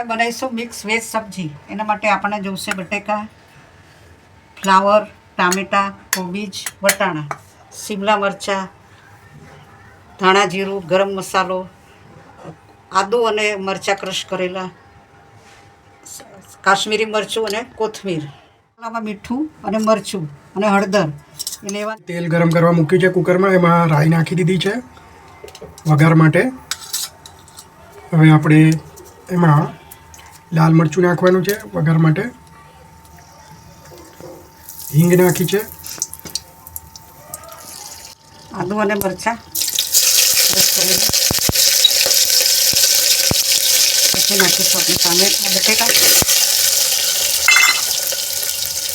આપણે બનાવીશું mix veg સબ્જી. એના માટે આપણને જોઈશે બટેકા, ફ્લાવર, ટામેટાં, કોબીજ, વટાણા, શિમલા મરચાં, ધાણા જીરું, ગરમ મસાલો, આદું અને મરચાં ક્રશ કરેલા, કાશ્મીરી મરચું અને કોથમીર, આમાં મીઠું અને મરચું અને હળદર એ લેવા. તેલ ગરમ કરવા મૂક્યું છે કુકરમાં. એમાં રાઈ નાખી દીધી છે વઘાર માટે. હવે આપણે એમાં લાલ મરચું નાખવાનું છે વઘાર માટે. હિંગ નાખી છે. આદું અને મરચાં ક્રશ કરેલા. પછી નાખીશું આપણે ટામેટાં, બટેકા,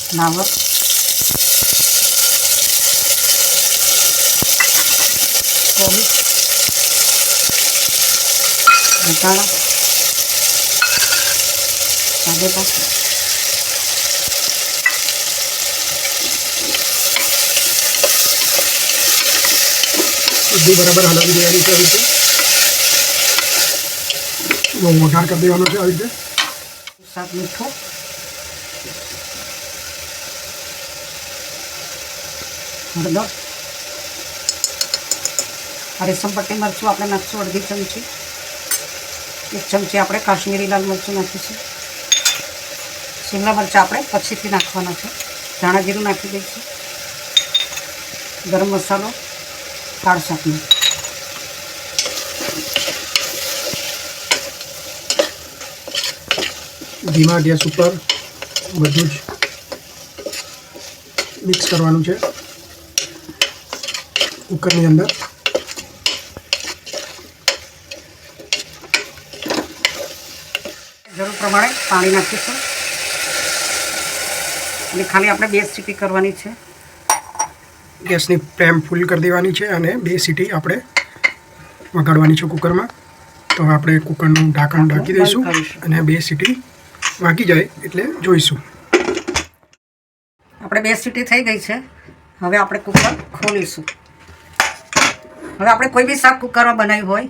ફ્લાવર, કોબીજ, વટાણા, ટામેટાં, બધી બરાબર હલાવી દેવાની છે. આવી રીતે વઘાર કરી દેવાનો છે. આવી રીતે શાક, મીઠું, હળદર, આ રેશમ પટ્ટી મરચું આપણે નાખીશું અડધી ચમચી. 1 ચમચી આપણે કાશ્મીરી લાલ મરચું નાખીશું. શિમલા મરચાં આપણે પછીથી નાખવાના છે. ધાણા જીરું નાખી દઈશું. ગરમ મસાલો કાળ શાકનો. ધીમા ગેસ ઉપર બધું જ મિક્સ કરવાનું છે કુકરની અંદર. જરૂર પ્રમાણે પાણી નાખીશું અને ખાલી આપણે 2 સીટી કરવાની છે. ગેસની ફ્લેમ ફૂલ કરી દેવાની છે અને 2 સીટી આપણે વગાડવાની છે કુકરમાં. તો આપણે કુકરનું ઢાંકણ ઢાંકી દઈશું અને 2 સીટી વાગી જાય એટલે જોઈશું. આપણે 2 સીટી થઈ ગઈ છે. હવે આપણે કુકર ખોલીશું. હવે આપણે કોઈ બી શાક કુકરમાં બનાવ્યું હોય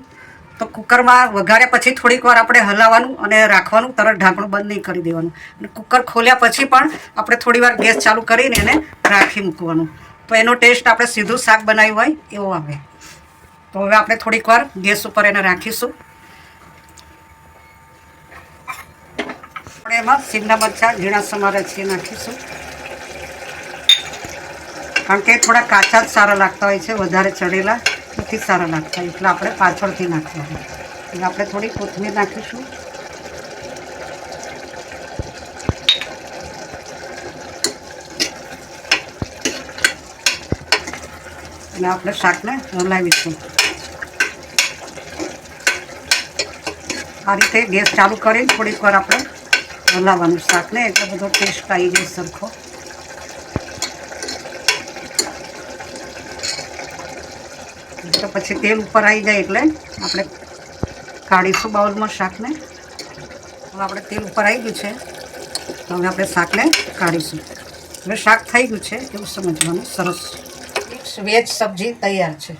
તો કુકરમાં વઘાર્યા પછી થોડીક વાર આપણે હલાવવાનું અને રાખવાનું. તરત ઢાંકણું બંધ નહીં કરી દેવાનું. અને કુકર ખોલ્યા પછી પણ આપણે થોડી વાર ગેસ ચાલુ કરીને એને રાખી મૂકવાનું. તો એનો ટેસ્ટ આપણે સીધું શાક બનાવ્યું હોય એવો આવે. તો હવે આપણે થોડીક વાર ગેસ ઉપર એને રાખીશું. આપણે એમાં શિમલા મરચાં ઝીણા સમારેલા છે નાખીશું. કારણ કે થોડા કાચા જ સારા લાગતા હોય છે, વધારે ચડેલા નથી સારા લાગતા, એટલે આપણે પાછળથી નાખવાનું. એટલે આપણે થોડી કોથમીર નાખીશું. અને આપણે શાકને હલાવીશું. આ રીતે ગેસ ચાલુ કરીને થોડીક વાર આપણે હલાવવાનું શાકને, એટલે બધો ટેસ્ટ આવી જાય સરખો. તો પછી તેલ ઉપર આવી જાય એટલે આપણે કાઢીશું બાઉલમાં શાકને. હવે આપણે તેલ ઉપર આવી ગયું છે તો હવે આપણે શાકને કાઢીશું. હવે શાક થઈ ગયું છે એવું સમજવાનું. સરસ મિક્સ વેજ સબ્જી તૈયાર છે.